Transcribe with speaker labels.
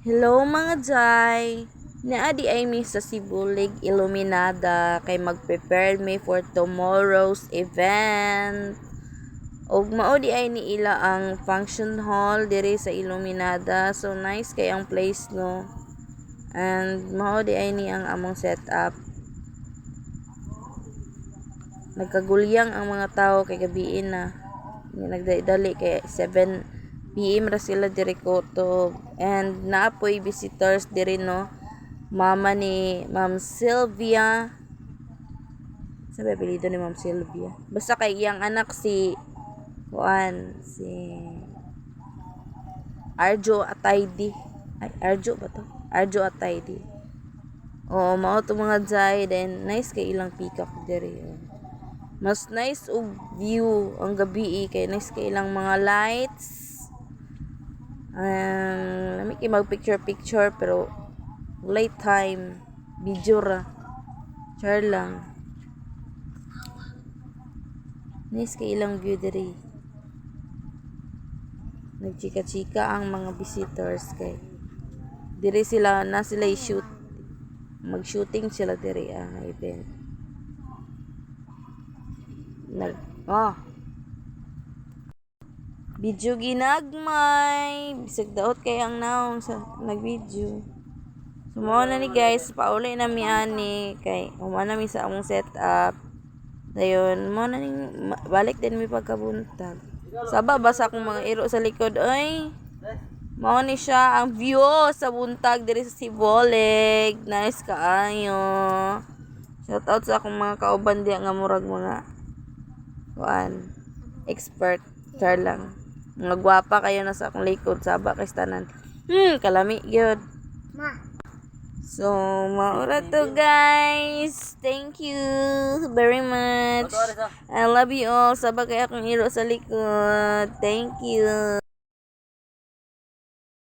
Speaker 1: Hello mga Jai! Naadi ay mi sa Sibulig Iluminada kay mag-prepare me for tomorrow's event. Og mao di ay ni ila ang function hall diri sa Iluminada. So nice kay ang place no. And mao di ay ni ang among setup. Nagkagulyang ang mga tao kay gabiin na. Nagdali kay 7 PM ra sila diri kutob. And naapoy visitors diri no. Mama ni Ma'am Sylvia. Sabi apelyido ni Ma'am Sylvia. Basta kay iyang anak si Arjo Ataydi. Ay, Arjo ba to? Arjo Ataydi. Oo, mao to mga Jai. Then, nice kay ilang peacock diri. Mas nice og view ang gabi kay nice kay ilang mga lights. Lami kay mag picture pero late time video ra. Char lang. Nice kay ilang view diri. Nagchika-chika ang mga visitors kay diri sila na sila i-shoot. Mag-shooting sila diri ang event. Video ginagmay. Bisag daot kay ang naong sa nag-video. So, mao na ni guys. Pauli na mi ani. Kay, umana mi sa among setup. Dayon, mao na ni balik din mi pagkabuntag. Saba, basa akong mga iro sa likod. Ay, mao ni siya ang view sa buntag diri sa Sibulig. Nice kaayo. Shout out sa akong mga kauban diya nga murag mga expert. Char lang. Mga gwapa kayo na sa akong likod. Saba kay tanan. Kalami gyud. So, maura to guys. Thank you very much. I love you all. Sabag kay akong iro sa likod. Thank you.